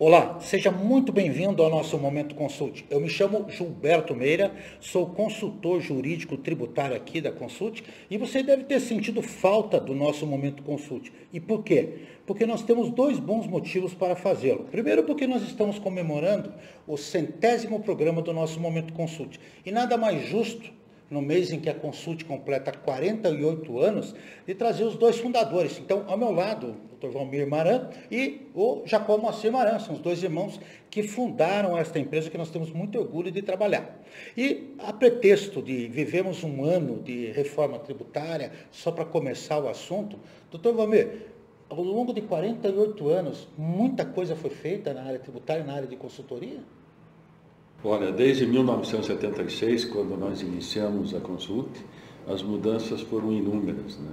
Olá, seja muito bem-vindo ao nosso Momento Consult. Eu me chamo Gilberto Meira, sou consultor jurídico tributário aqui da Consult e você deve ter sentido falta do nosso Momento Consult. E por quê? Porque nós temos dois bons motivos para fazê-lo. Primeiro, porque nós estamos comemorando o 100º programa do nosso Momento Consult. E nada mais justo, no mês em que a Consult completa 48 anos, de trazer os dois fundadores. Então, ao meu lado, o Dr. Valmir Maran e o Jacob Moacir Maran, são os dois irmãos que fundaram esta empresa que nós temos muito orgulho de trabalhar. E, a pretexto de vivemos um ano de reforma tributária, só para começar o assunto, Dr. Valmir, ao longo de 48 anos, muita coisa foi feita na área tributária e na área de consultoria? Olha, desde 1976, quando nós iniciamos a Consult, as mudanças foram inúmeras, né?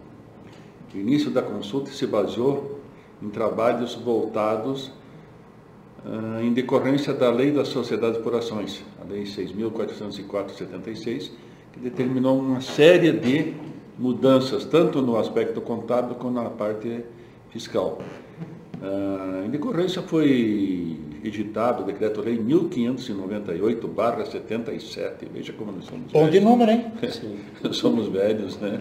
O início da Consult se baseou em trabalhos voltados em decorrência da Lei das Sociedades por Ações, a Lei 6.404/76, que determinou uma série de mudanças, tanto no aspecto contábil como na parte fiscal. Em decorrência foi editado o Decreto-Lei 1598/77, veja como nós somos Bom velhos. de número, hein? Somos velhos, né?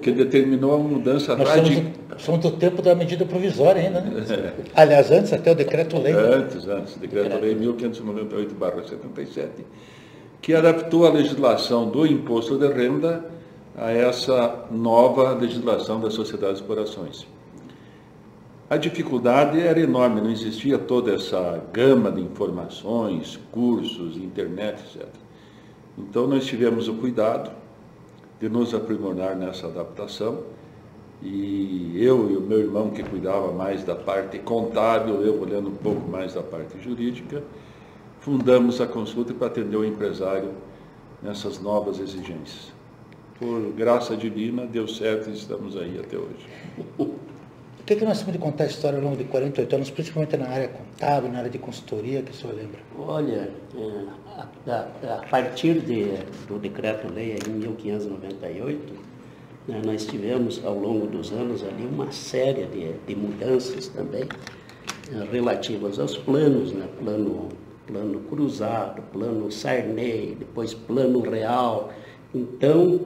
Que determinou a mudança radical. Somos do tempo da medida provisória ainda, né? Aliás, antes até o Decreto-Lei. Antes, Decreto-Lei 1598/77, que adaptou a legislação do imposto de renda a essa nova legislação das sociedades por ações. A dificuldade era enorme, não existia toda essa gama de informações, cursos, internet, etc. Então, nós tivemos o cuidado de nos aprimorar nessa adaptação, e eu e o meu irmão, que cuidava mais da parte contábil, eu olhando um pouco mais da parte jurídica, fundamos a Consult para atender o empresário nessas novas exigências. Por graça divina, deu certo e estamos aí até hoje. O que nós temos de contar a história ao longo de 48 anos, principalmente na área contábil, na área de consultoria, que o senhor lembra? Olha, a partir do Decreto-Lei em 1598, nós tivemos ao longo dos anos ali uma série de mudanças também relativas aos planos, né? Plano cruzado, plano Sarney, depois plano real. Então,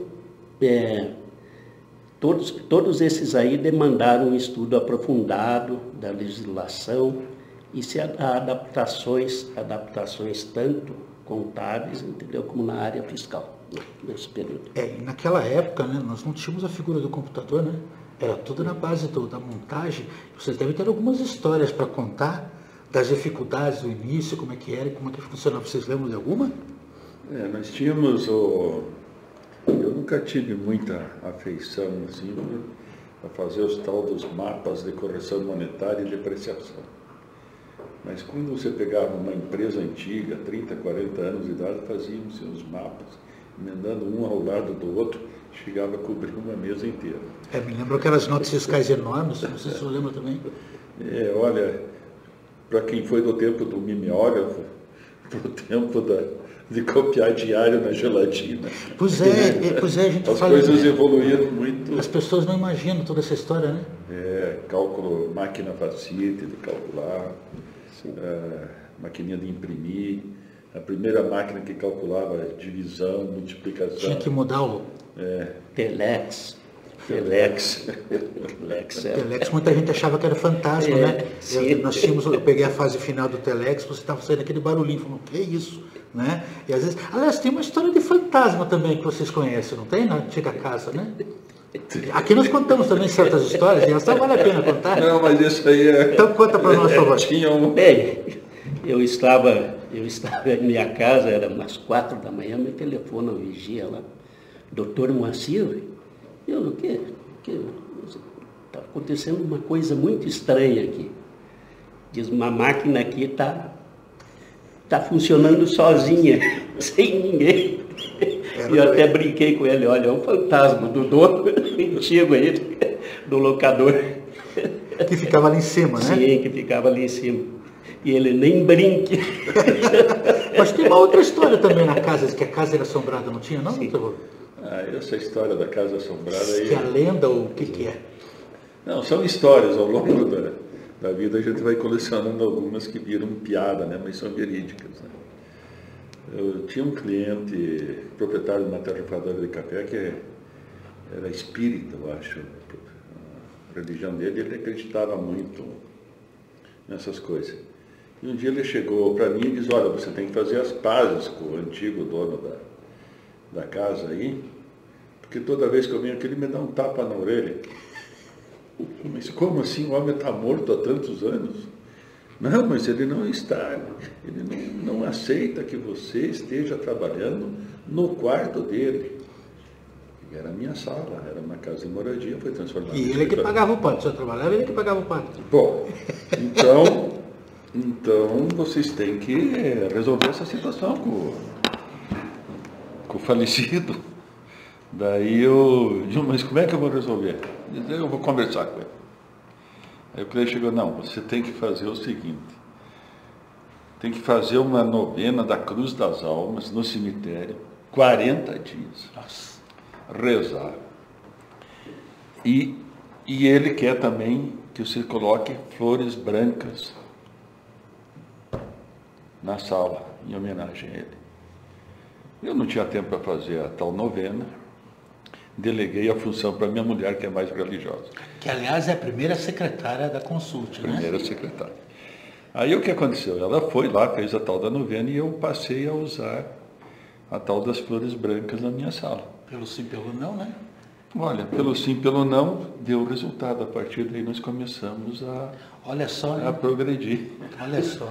Todos esses aí demandaram um estudo aprofundado da legislação e se adaptações tanto contábeis, entendeu, como na área fiscal, nesse período. E naquela época, né, nós não tínhamos a figura do computador, né? Era tudo na base da montagem. Vocês devem ter algumas histórias para contar das dificuldades do início, como é que era e como é que funcionava. Vocês lembram de alguma? Nós tínhamos Eu nunca tive muita afeição assim, para fazer os tal dos mapas de correção monetária e depreciação. Mas quando você pegava uma empresa antiga, 30, 40 anos de idade, fazíamos os mapas, emendando um ao lado do outro, chegava a cobrir uma mesa inteira. Me lembro aquelas notas fiscais enormes, não sei se você lembra também. Olha, para quem foi do tempo do mimeógrafo, do tempo de copiar diário na gelatina. Pois é, a gente fala... As coisas evoluíram muito. As pessoas não imaginam toda essa história, né? Cálculo, máquina facite de calcular, maquininha de imprimir, a primeira máquina que calculava divisão, multiplicação. Tinha que mudar o... Telex, muita gente achava que era fantasma, né? Eu peguei a fase final do Telex, você estava saindo aquele barulhinho, falando, que é isso? Né? E às vezes, aliás, tem uma história de fantasma também que vocês conhecem, não tem? Na antiga casa, né? Aqui nós contamos também certas histórias, e essa vale a pena contar. Não, mas isso aí Então conta para nós, por favor. Bem, eu estava em minha casa, era umas 4 da manhã, me telefona o vigia lá, doutor Moacir. O quê? Está acontecendo uma coisa muito estranha aqui. Diz, uma máquina aqui está funcionando sozinha, sem ninguém. E eu até brinquei com ele, olha, é um fantasma do dono antigo aí, do locador. Que ficava ali em cima, né? Sim, que ficava ali em cima. E ele nem brinque. Mas tem uma outra história também na casa, que a casa era assombrada, não tinha, não? Essa história da casa assombrada aí... Que a lenda, ou o que é? Não, são histórias ao longo da vida, a gente vai colecionando algumas que viram piada, né? Mas são verídicas, né? Eu tinha um cliente, proprietário de uma tarrafadora de café, que era espírita, eu acho. A religião dele, ele acreditava muito nessas coisas. E um dia ele chegou para mim e disse, olha, você tem que fazer as pazes com o antigo dono da casa aí, porque toda vez que eu venho aqui ele me dá um tapa na orelha. Mas como assim? O homem está morto há tantos anos? Não, mas ele não está. Ele não aceita que você esteja trabalhando no quarto dele. Era a minha sala, era uma casa de moradia, foi transformada. E ele que pagava o pato, o senhor trabalhava, ele que pagava o pato. Bom, então vocês têm que resolver essa situação com o falecido. Daí eu digo, mas como é que eu vou resolver? Eu vou conversar com ele. Aí o cliente chegou, não, você tem que fazer o seguinte, tem que fazer uma novena da Cruz das Almas no cemitério, 40 dias. Nossa. Rezar. E ele quer também que você coloque flores brancas na sala, em homenagem a ele. Eu não tinha tempo para fazer a tal novena, deleguei a função para minha mulher, que é mais religiosa. Que, aliás, é a primeira secretária da Consult, né? Primeira secretária. Aí o que aconteceu? Ela foi lá, fez a tal da novena e eu passei a usar a tal das flores brancas na minha sala. Pelo sim, pelo não, né? Olha, pelo sim, pelo não, deu resultado. A partir daí nós começamos Olha só, a progredir. Olha só.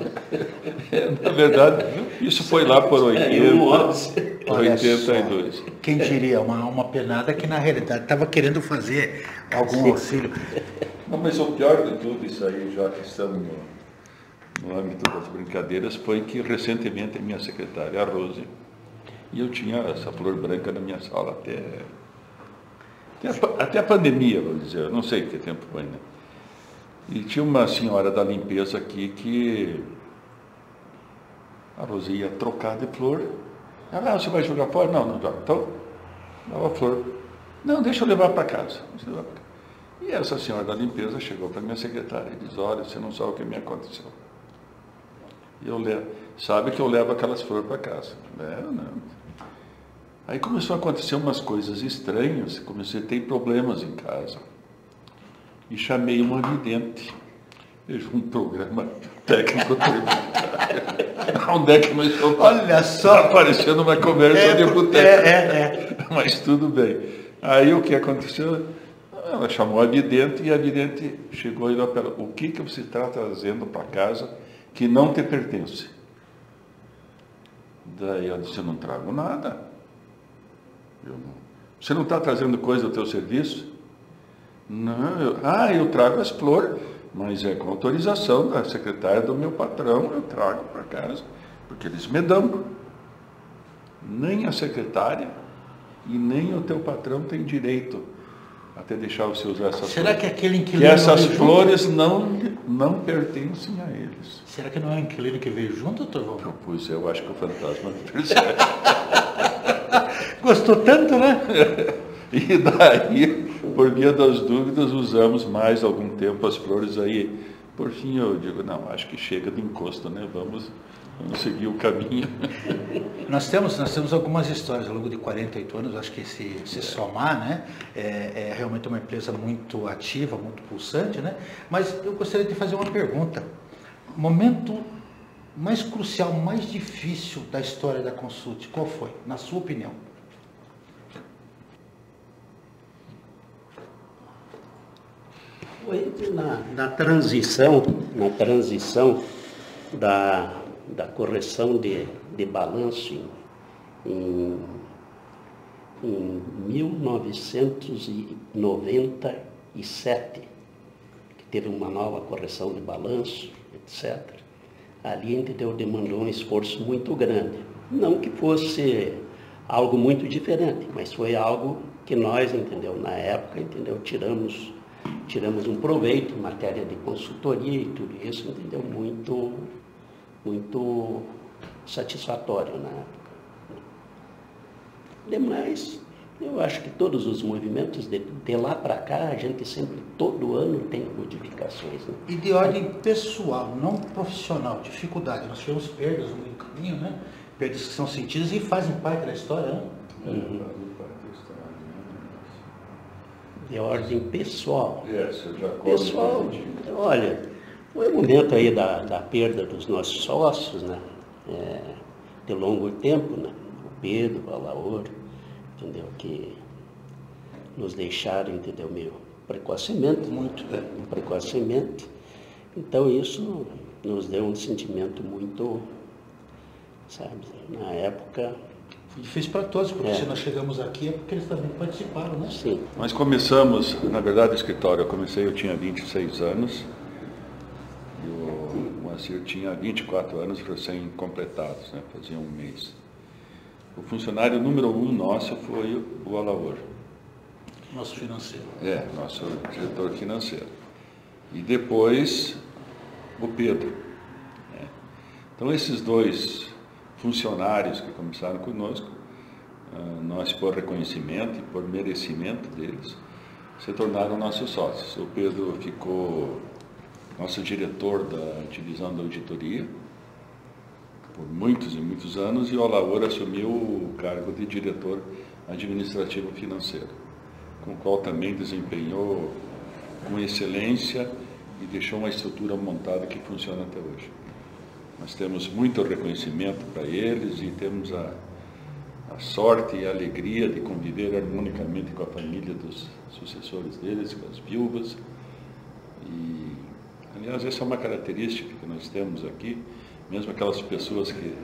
Na verdade, isso foi lá por 82. Quem diria, uma alma penada que na realidade estava querendo fazer algum auxílio. Não, mas o pior de tudo isso aí, já que estamos no âmbito das brincadeiras, foi que recentemente a minha secretária, a Rose, e eu tinha essa flor branca na minha sala até a pandemia, vou dizer, eu não sei que tempo foi, né? E tinha uma senhora da limpeza aqui que a Rose ia trocar de flor. Ela, você vai jogar fora? Não joga. Então, dava a flor. Não, deixa eu levar para casa. E essa senhora da limpeza chegou para minha secretária e disse, olha, você não sabe o que me aconteceu. E eu levo, sabe que eu levo aquelas flores para casa. Não. Aí começou a acontecer umas coisas estranhas, comecei a ter problemas em casa. E chamei uma vidente. Vejo um programa técnico tributário. Onde é que nós estamos? Olha só! Aparecendo uma conversa de boteco. Mas tudo bem. Aí o que aconteceu? Ela chamou a vidente e a vidente chegou e falou para ela, o que você está trazendo para casa que não te pertence? Daí ela disse, eu não trago nada. Você não está trazendo coisa do teu serviço? Não, eu trago as flores, mas é com autorização da secretária do meu patrão, eu trago para casa, porque eles me dão. Nem a secretária e nem o teu patrão tem direito a te deixar você usar essas flores. Será que aquele inquilino... Que essas flores não pertencem a eles. Será que não é o inquilino que veio junto, doutor Valmir? Pois eu acho que o fantasma me percebe. Gostou tanto, né? E daí, por via das dúvidas, usamos mais algum tempo as flores aí. Por fim, eu digo, não, acho que chega de encosto, né? Vamos seguir o caminho. Nós temos algumas histórias ao longo de 48 anos, acho que se somar, né? É realmente uma empresa muito ativa, muito pulsante, né? Mas eu gostaria de fazer uma pergunta. Momento mais crucial, mais difícil da história da Consult, qual foi, na sua opinião? Foi na transição da correção de balanço em 1997, que teve uma nova correção de balanço, etc. Ali, entendeu, demandou um esforço muito grande. Não que fosse algo muito diferente, mas foi algo que nós, entendeu, na época, entendeu, tiramos um proveito em matéria de consultoria e tudo isso, entendeu, muito satisfatório na época. Demais, Eu acho que todos os movimentos, de lá para cá, a gente sempre, todo ano, tem modificações. Né? E de ordem pessoal, não profissional, dificuldade. Nós tivemos perdas no meio do caminho, né? Perdas que são sentidas e fazem parte da história, né? De ordem pessoal. Você já Pessoal, olha, foi o momento aí da perda dos nossos sócios, né? De longo tempo, né? O Pedro, o Alaor, entendeu? Que nos deixaram, entendeu? Meio precocemente. Muito, né? Precocemente. Então isso nos deu um sentimento muito, sabe, na época. Foi difícil para todos, porque se nós chegamos aqui é porque eles também participaram, né? Sim. Nós começamos, na verdade, o escritório, eu tinha 26 anos, e o Moacir tinha 24 anos recém-completados, né? Fazia um mês. O funcionário número 1 nosso foi o Alaor. Nosso financeiro. Nosso diretor financeiro. E depois, o Pedro. Né? Então, esses dois funcionários que começaram conosco, nós, por reconhecimento e por merecimento deles, se tornaram nossos sócios. O Pedro ficou nosso diretor da divisão da auditoria por muitos e muitos anos, e o Alaor assumiu o cargo de diretor administrativo financeiro, com o qual também desempenhou com excelência e deixou uma estrutura montada que funciona até hoje. Nós temos muito reconhecimento para eles e temos a sorte e a alegria de conviver harmonicamente com a família dos sucessores deles, com as viúvas. E, aliás, essa é uma característica que nós temos aqui, mesmo aquelas pessoas que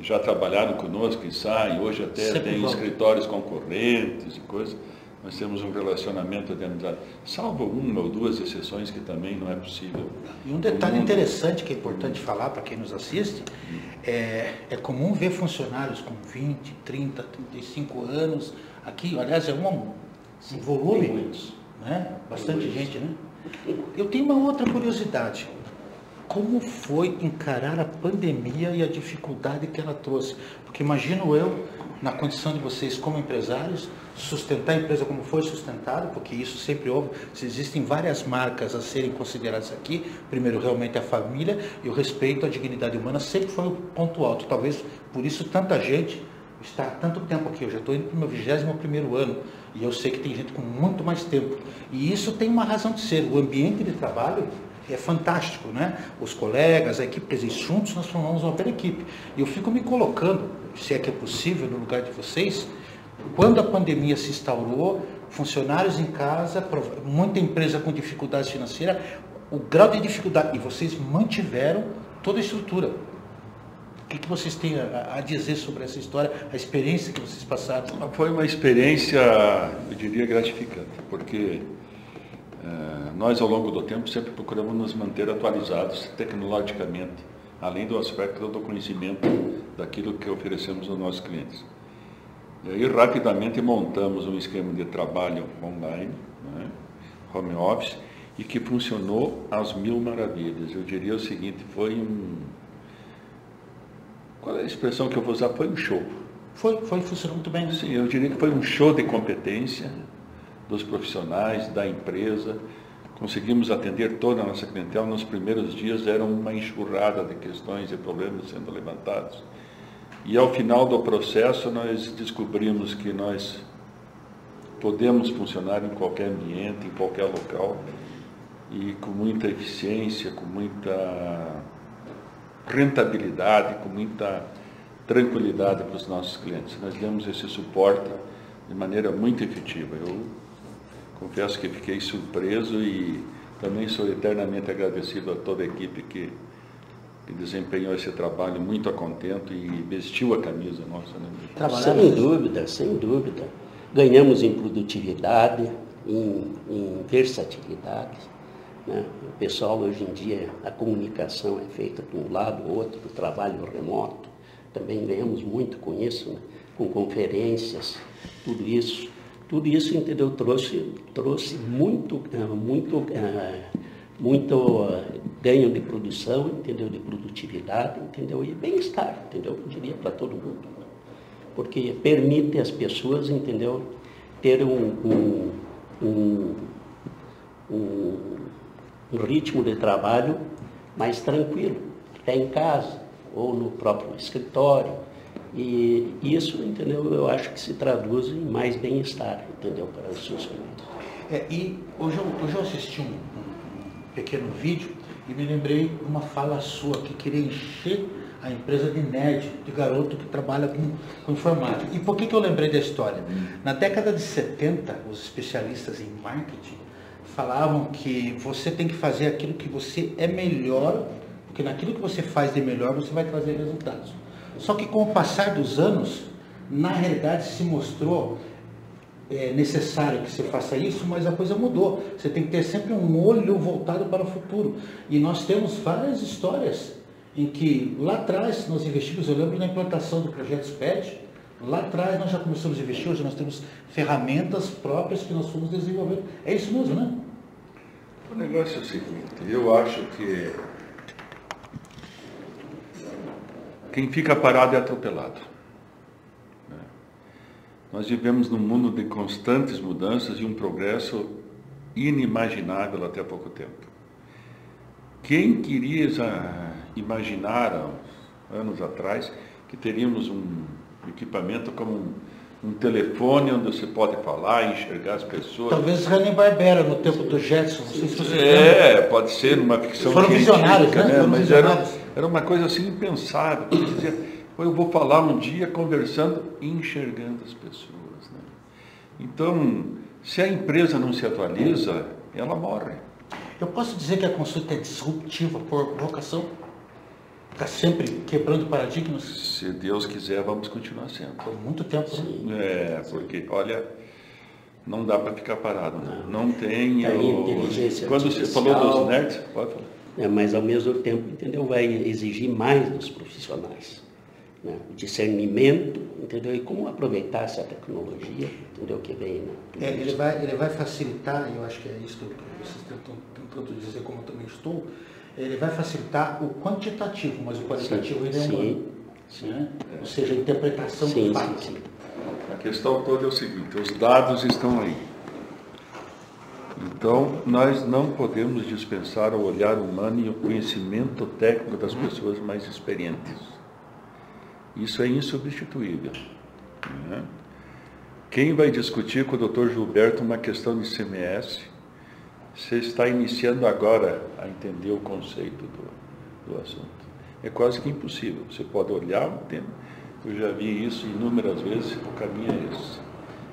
já trabalharam conosco e saem, hoje até tem escritórios concorrentes e coisas. Nós temos um relacionamento de amizade, salvo uma ou duas exceções que também não é possível. E um detalhe interessante que é importante falar para quem nos assiste, é comum ver funcionários com 20, 30, 35 anos aqui, aliás, é um volume, né? Bastante gente, né? Eu tenho uma outra curiosidade. Como foi encarar a pandemia e a dificuldade que ela trouxe? Porque imagino eu, na condição de vocês como empresários, sustentar a empresa como foi sustentada, porque isso sempre houve, existem várias marcas a serem consideradas aqui. Primeiro, realmente a família e o respeito à dignidade humana sempre foi o ponto alto. Talvez por isso tanta gente está há tanto tempo aqui. Eu já estou indo para o meu 21º ano e eu sei que tem gente com muito mais tempo. E isso tem uma razão de ser. O ambiente de trabalho é fantástico, né? Os colegas, a equipe, juntos nós formamos uma bela equipe. E eu fico me colocando, se é que é possível, no lugar de vocês, quando a pandemia se instaurou, funcionários em casa, muita empresa com dificuldades financeiras, o grau de dificuldade, e vocês mantiveram toda a estrutura. O que vocês têm a dizer sobre essa história, a experiência que vocês passaram? Foi uma experiência, eu diria, gratificante, porque nós, ao longo do tempo, sempre procuramos nos manter atualizados tecnologicamente, além do aspecto do conhecimento daquilo que oferecemos aos nossos clientes. E aí, rapidamente, montamos um esquema de trabalho online, né, home office, e que funcionou às mil maravilhas. Eu diria o seguinte, qual é a expressão que eu vou usar? Foi um show. Funcionou muito bem. Né? Sim, eu diria que foi um show de competência dos profissionais, da empresa. Conseguimos atender toda a nossa clientela. Nos primeiros dias era uma enxurrada de questões e problemas sendo levantados. E ao final do processo nós descobrimos que nós podemos funcionar em qualquer ambiente, em qualquer local, e com muita eficiência, com muita rentabilidade, com muita tranquilidade para os nossos clientes. Nós demos esse suporte de maneira muito efetiva. Eu confesso que fiquei surpreso e também sou eternamente agradecido a toda a equipe que desempenhou esse trabalho muito a contento e vestiu a camisa nossa. Né? Sem dúvida, sem dúvida. Ganhamos em produtividade, em versatilidade. Né? O pessoal, hoje em dia, a comunicação é feita de um lado ou outro, do trabalho remoto. Também ganhamos muito com isso, né? Com conferências, tudo isso. Tudo isso, entendeu, trouxe muito ganho de produção, entendeu, de produtividade, entendeu, e bem-estar, entendeu, eu diria para todo mundo. porque permite às pessoas, entendeu, ter um ritmo de trabalho mais tranquilo, até em casa ou no próprio escritório. E isso, entendeu, eu acho que se traduz em mais bem-estar, entendeu, para os funcionários. E hoje eu assisti um pequeno vídeo e me lembrei de uma fala sua que queria encher a empresa de nerd, de garoto que trabalha com informática. E por que eu lembrei da história? Na década de 70, os especialistas em marketing falavam que você tem que fazer aquilo que você é melhor, porque naquilo que você faz de melhor você vai trazer resultados. Só que com o passar dos anos, na realidade se mostrou necessário que você faça isso, mas a coisa mudou. Você tem que ter sempre um olho voltado para o futuro. E nós temos várias histórias em que lá atrás nós investimos, eu lembro na implantação do projeto SPED, lá atrás nós já começamos a investir, hoje nós temos ferramentas próprias que nós fomos desenvolvendo. É isso mesmo, né? O negócio é o seguinte, eu acho que quem fica parado é atropelado. Nós vivemos num mundo de constantes mudanças e um progresso inimaginável até há pouco tempo. Quem queria imaginar, há anos atrás, que teríamos um equipamento como um telefone onde você pode falar, enxergar as pessoas? Talvez Hanna-Barbera no tempo do Jetson, não sei se você lembra. Pode ser uma ficção Foram visionários, né? Foram Mas visionários. era uma coisa assim impensável. Você dizia, eu vou falar um dia conversando e enxergando as pessoas. Né? Então, se a empresa não se atualiza, ela morre. Eu posso dizer que a consulta é disruptiva por vocação? Está sempre quebrando paradigmas? Se Deus quiser, vamos continuar sendo. Por muito tempo. Né? Porque, olha, não dá para ficar parado. Não tem... inteligência Quando você falou dos nerds, pode falar. Mas, ao mesmo tempo, entendeu, vai exigir mais dos profissionais. Né? O discernimento, entendeu? E como aproveitar essa tecnologia, entendeu? Que vem, né? Ele vai facilitar, eu acho que é isso que vocês tentam tentando dizer, como eu também estou, ele vai facilitar o quantitativo, mas o qualitativo ainda é humano. Sim. Né? Ou seja, a interpretação do fato. Sim. A questão toda é o seguinte, os dados estão aí. Então, nós não podemos dispensar o olhar humano e o conhecimento técnico das pessoas mais experientes. Isso é insubstituível. Né? Quem vai discutir com o Dr. Gilberto uma questão de CMS, você está iniciando agora a entender o conceito do assunto. É quase que impossível. Você pode olhar um tema, eu já vi isso inúmeras vezes, o caminho é esse.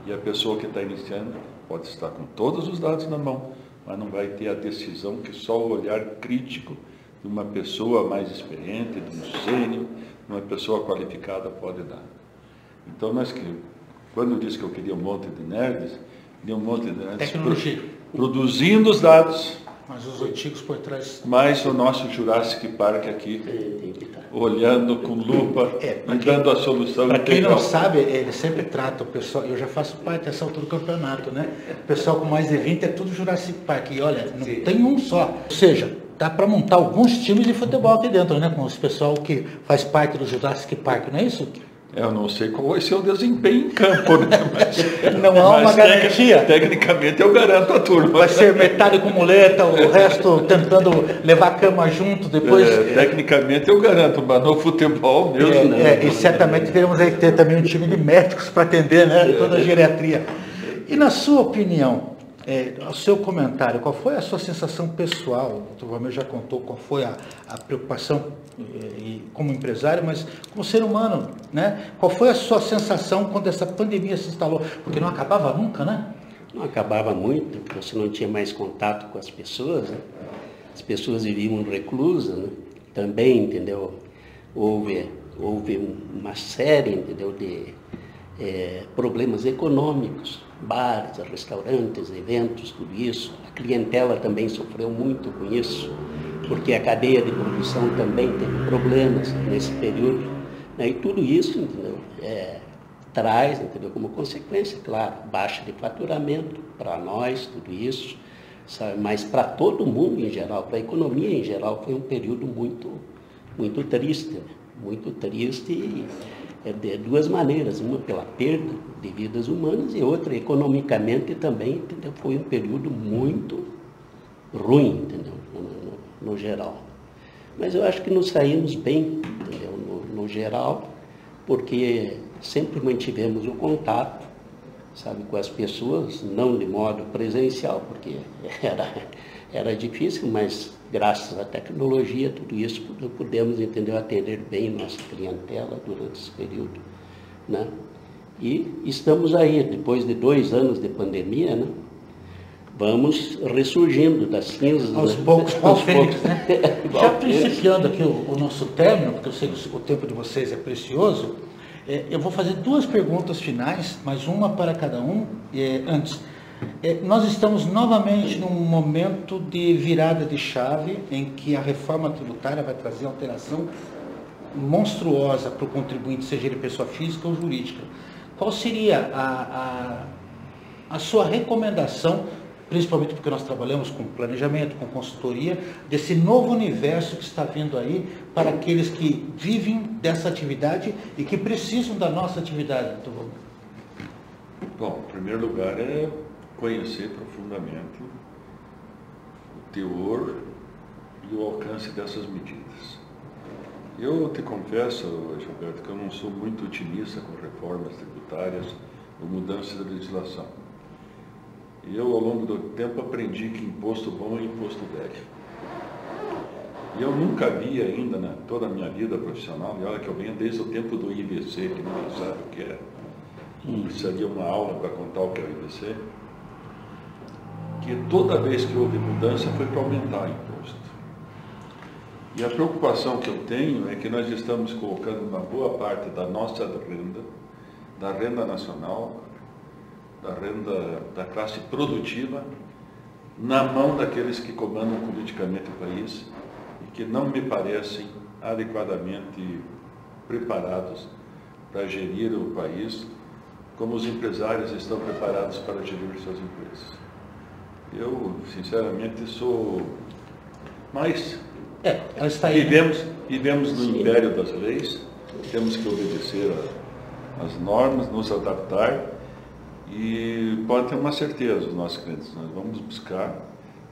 E a pessoa que está iniciando pode estar com todos os dados na mão, mas não vai ter a decisão que só o olhar crítico de uma pessoa mais experiente, de um sênior, uma pessoa qualificada pode dar. Então, quando eu disse que eu queria um monte de nerds, Tecnologia. Produzindo os dados, Mas os antigos por trás. mais o nosso Jurassic Park aqui, olhando com lupa e dando a solução Para quem integral. não sabe, ele sempre trata o pessoal, eu já faço parte dessa altura do campeonato, né? O pessoal com mais de 20 é tudo Jurassic Park. E olha, não tem um só. Ou seja, dá para montar alguns times de futebol aqui dentro, né? Com os pessoal que faz parte do Jurassic Park, não é isso? Eu não sei qual vai ser o desempenho em campo, né? Mas, Não há uma garantia. Tecnicamente eu garanto a turma. Vai ser metade com muleta, o resto tentando levar a cama junto depois. Tecnicamente eu garanto, mas no futebol mesmo. E certamente teremos aí que ter também um time de médicos para atender, né? Toda a geriatria. E na sua opinião, o seu comentário, qual foi a sua sensação pessoal? O Dr. Valmir já contou qual foi a preocupação como empresário, mas como ser humano, né? Qual foi a sua sensação quando essa pandemia se instalou? Porque não acabava nunca, né? Não acabava muito, porque você não tinha mais contato com as pessoas, né? As pessoas viviam reclusas, né? Também, entendeu? Houve uma série, entendeu, de problemas econômicos, bares, restaurantes, eventos, tudo isso. A clientela também sofreu muito com isso, porque a cadeia de produção também teve problemas nesse período, né? E tudo isso, entendeu, traz, entendeu, como consequência, claro, baixa de faturamento para nós, tudo isso, sabe? Mas para todo mundo em geral, para a economia em geral, foi um período muito, muito triste, né? Muito triste de duas maneiras, uma pela perda de vidas humanas e outra economicamente também, entendeu? Foi um período muito ruim, entendeu? No geral. Mas eu acho que nos saímos bem, entendeu? No geral, porque sempre mantivemos o contato, sabe, com as pessoas, não de modo presencial, porque era difícil, mas graças à tecnologia, tudo isso pudemos, entendeu, atender bem nossa clientela durante esse período, né? E estamos aí, depois de 2 anos de pandemia, né? Vamos ressurgindo das cinzas. Aos poucos, qual fênix, né? Já principiando aqui o nosso término, porque eu sei que o tempo de vocês é precioso, eu vou fazer 2 perguntas finais, mas uma para cada um. Antes, nós estamos novamente num momento de virada de chave, em que a reforma tributária vai trazer alteração monstruosa para o contribuinte, seja ele pessoa física ou jurídica. Qual seria a sua recomendação, principalmente porque nós trabalhamos com planejamento, com consultoria, desse novo universo que está vindo aí para aqueles que vivem dessa atividade e que precisam da nossa atividade? Bom, em primeiro lugar é conhecer profundamente o teor e o alcance dessas medidas. Eu te confesso, Gilberto, que eu não sou muito otimista com reformas tributárias ou mudanças da legislação. Eu, ao longo do tempo, aprendi que imposto bom é imposto velho. E eu nunca vi ainda, toda a minha vida profissional, e olha que eu venho desde o tempo do IBC, que ninguém sabe o que é. Precisaria uma aula para contar o que é o IBC. Que toda vez que houve mudança foi para aumentar o imposto. E a preocupação que eu tenho é que nós estamos colocando uma boa parte da nossa renda, da renda nacional, da renda da classe produtiva, na mão daqueles que comandam politicamente o país e que não me parecem adequadamente preparados para gerir o país como os empresários estão preparados para gerir suas empresas. Eu, sinceramente, sou... Mas ela está aí, vivemos no império das leis, temos que obedecer às normas, nos adaptar. E pode ter uma certeza, os nossos clientes, nós vamos buscar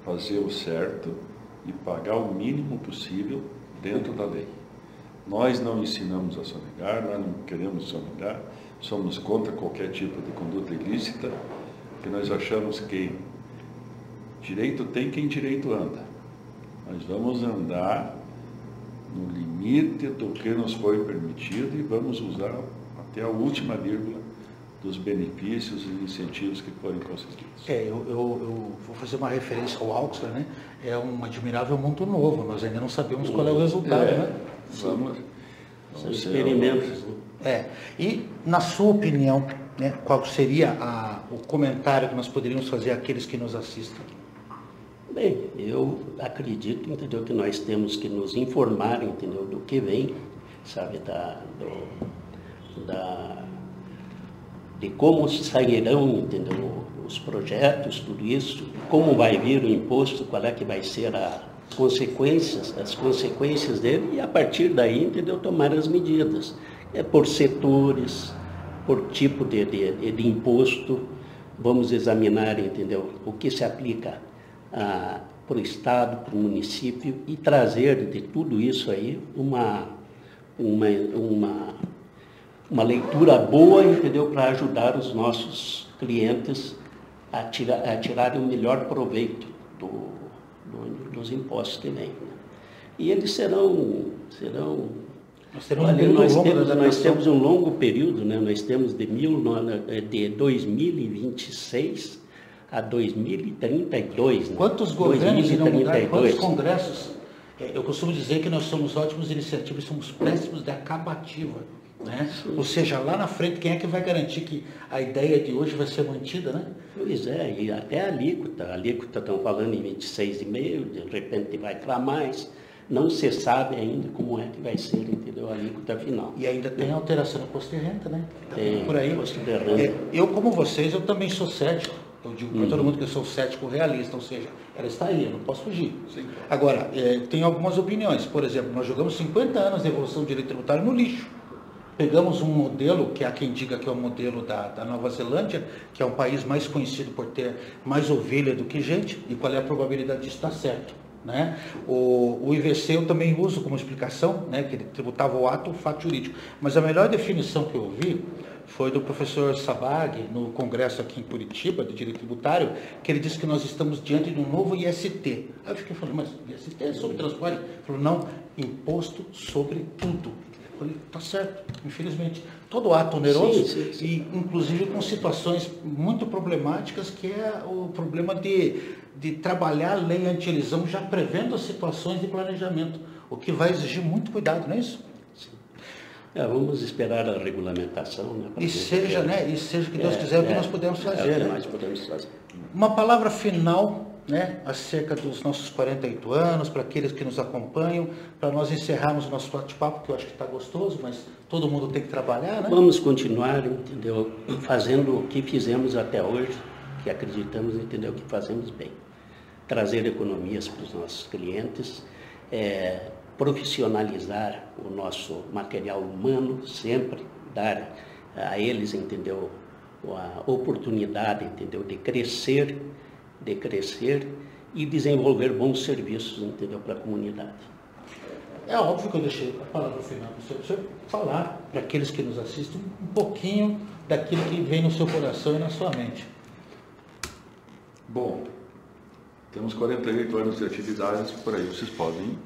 fazer o certo e pagar o mínimo possível dentro da lei. Nós não ensinamos a sonegar, nós não queremos sonegar, somos contra qualquer tipo de conduta ilícita, porque nós achamos que direito tem quem direito anda. Nós vamos andar no limite do que nos foi permitido e vamos usar até a última vírgula dos benefícios e incentivos que forem concedidos. Eu vou fazer uma referência ao Auxler, né? É um admirável mundo novo, nós ainda não sabemos qual é o resultado, né? São experimentos. E, na sua opinião, né, qual seria o comentário que nós poderíamos fazer àqueles que nos assistem? Bem, eu acredito, entendeu, que nós temos que nos informar, entendeu, do que vem, sabe, de como sairão, entendeu, os projetos, tudo isso, como vai vir o imposto, qual é que vai ser as consequências dele, e a partir daí, entendeu, tomar as medidas. Por setores, por tipo de imposto, vamos examinar, entendeu, o que se aplica para o Estado, para o município, e trazer de tudo isso aí uma leitura boa, entendeu, para ajudar os nossos clientes a tirarem o melhor proveito dos impostos que vêm. E eles serão nós temos um longo período, né? Nós temos de 2026 a 2032. Né? Quantos governos irão mudar? Quantos congressos? Eu costumo dizer que nós somos ótimos iniciativas e somos péssimos de acabativa. Né? Ou seja, lá na frente, quem é que vai garantir que a ideia de hoje vai ser mantida, né? Pois é, e até a alíquota estão falando em 26,5%, de repente vai para mais, não se sabe ainda como é que vai ser, entendeu, a alíquota final. E ainda tem alteração no imposto de renda, né? Tem por aí. Imposto de renda. Eu, como vocês, eu também sou cético. Eu digo para todo mundo que eu sou cético realista, ou seja, ela está aí, eu não posso fugir. Sim. Agora, tem algumas opiniões. Por exemplo, nós jogamos 50 anos de evolução do direito tributário no lixo. pegamos um modelo, que há quem diga que é o modelo da Nova Zelândia, que é um país mais conhecido por ter mais ovelha do que gente, e qual é a probabilidade disso estar certo, né? O IVC eu também uso como explicação, né, que ele tributava o ato, o fato jurídico. Mas a melhor definição que eu ouvi foi do professor Sabag, no congresso aqui em Curitiba, de Direito Tributário, que ele disse que nós estamos diante de um novo IST. Aí eu fiquei falando, mas IST é sobre transporte? Ele falou, não, imposto sobre tudo. Eu falei, tá certo, infelizmente. Todo ato oneroso, sim, sim, sim. E inclusive com situações muito problemáticas, que é o problema de trabalhar a lei anti-elisão já prevendo as situações de planejamento, o que vai exigir muito cuidado, não é isso? Vamos esperar a regulamentação, né? E seja que Deus quiser o que nós podemos fazer, né? Nós podemos fazer. Uma palavra final, né, acerca dos nossos 48 anos, para aqueles que nos acompanham, para nós encerrarmos o nosso bate-papo, que eu acho que está gostoso, mas todo mundo tem que trabalhar, né? Vamos continuar, entendeu? Fazendo o que fizemos até hoje, que acreditamos, entendeu, que fazemos bem. Trazer economias para os nossos clientes, profissionalizar o nosso material humano, sempre dar a eles, entendeu, a oportunidade, entendeu, de crescer e desenvolver bons serviços, entendeu, para a comunidade. É óbvio que eu deixei a palavra final para você falar para aqueles que nos assistem um pouquinho daquilo que vem no seu coração e na sua mente. Bom, temos 48 anos de atividades, por aí vocês podem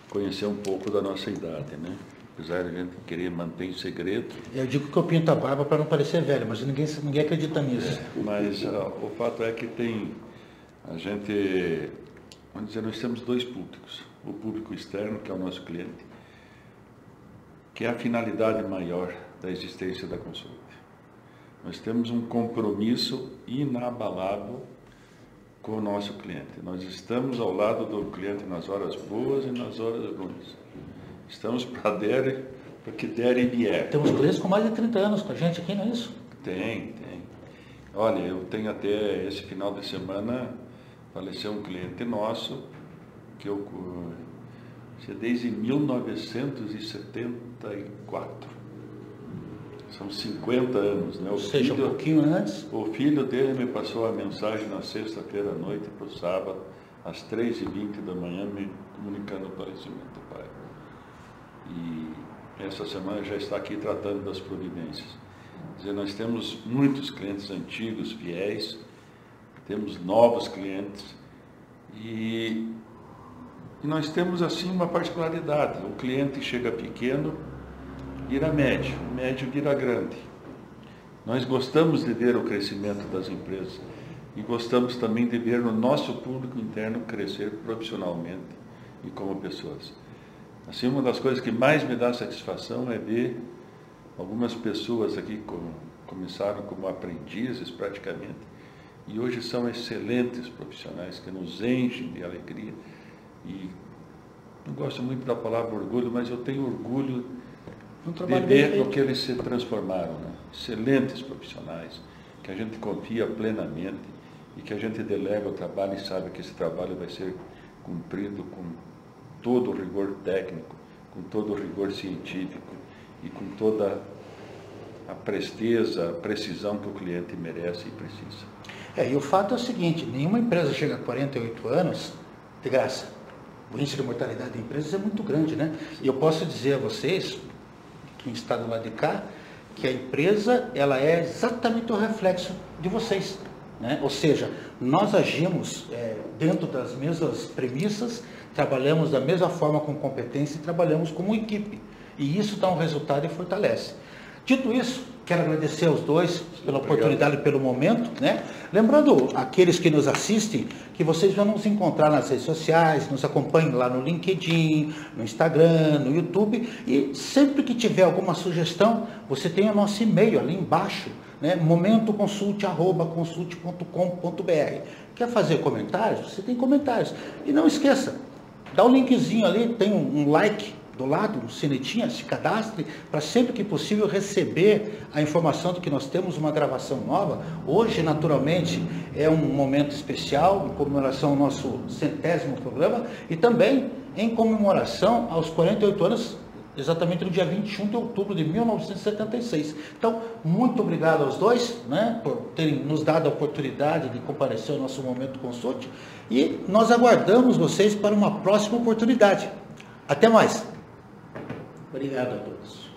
conhecer um pouco da nossa idade, né? Apesar de a gente querer manter em segredo. Eu digo que eu pinto a barba para não parecer velho, mas ninguém acredita nisso. Mas o fato é que a gente, vamos dizer, nós temos dois públicos. O público externo, que é o nosso cliente, que é a finalidade maior da existência da Consult. Nós temos um compromisso inabalável com o nosso cliente. Nós estamos ao lado do cliente nas horas boas e nas horas ruins. Estamos para que der e vier. Temos clientes com mais de 30 anos com a gente aqui, não é isso? Tem. Olha, eu tenho até esse final de semana, faleceu um cliente nosso, que eu desde 1974. São 50 anos, né? Ou seja, um pouquinho antes. O filho dele me passou a mensagem na sexta-feira à noite para o sábado, às 3h20 da manhã, me comunicando o falecimento do pai. E essa semana já está aqui tratando das providências. Quer dizer, nós temos muitos clientes antigos, fiéis, temos novos clientes e nós temos assim uma particularidade. O cliente chega pequeno, vira médio, o médio vira grande. Nós gostamos de ver o crescimento das empresas e gostamos também de ver o nosso público interno crescer profissionalmente e como pessoas. Assim, uma das coisas que mais me dá satisfação é ver algumas pessoas aqui começaram como aprendizes praticamente e hoje são excelentes profissionais que nos enchem de alegria. E não gosto muito da palavra orgulho, mas eu tenho orgulho de ver no que eles se transformaram, né? Excelentes profissionais, que a gente confia plenamente e que a gente delega o trabalho e sabe que esse trabalho vai ser cumprido com todo o rigor técnico, com todo o rigor científico e com toda a presteza, a precisão que o cliente merece e precisa. E o fato é o seguinte, nenhuma empresa chega a 48 anos de graça. O índice de mortalidade de empresas é muito grande, né? E eu posso dizer a vocês, quem está do lado de cá, que a empresa ela é exatamente o reflexo de vocês, né? Ou seja, nós agimos dentro das mesmas premissas, trabalhamos da mesma forma com competência e trabalhamos como equipe. E isso dá um resultado e fortalece. Dito isso, quero agradecer aos dois pela oportunidade e pelo momento, né? Lembrando aqueles que nos assistem, que vocês vão nos encontrar nas redes sociais, nos acompanhem lá no LinkedIn, no Instagram, no YouTube, e sempre que tiver alguma sugestão, você tem o nosso e-mail ali embaixo, né? momentoconsult@consult.com.br. Quer fazer comentários? Você tem comentários. E não esqueça, dá o linkzinho ali, tem um like do lado, um sinetinho, se cadastre, para sempre que possível receber a informação de que nós temos uma gravação nova. Hoje, naturalmente, é um momento especial, em comemoração ao nosso 100º programa, e também em comemoração aos 48 anos exatamente no dia 21 de outubro de 1976. Então, muito obrigado aos dois, né, por terem nos dado a oportunidade de comparecer ao nosso Momento Consult, e nós aguardamos vocês para uma próxima oportunidade. Até mais. Obrigado a todos.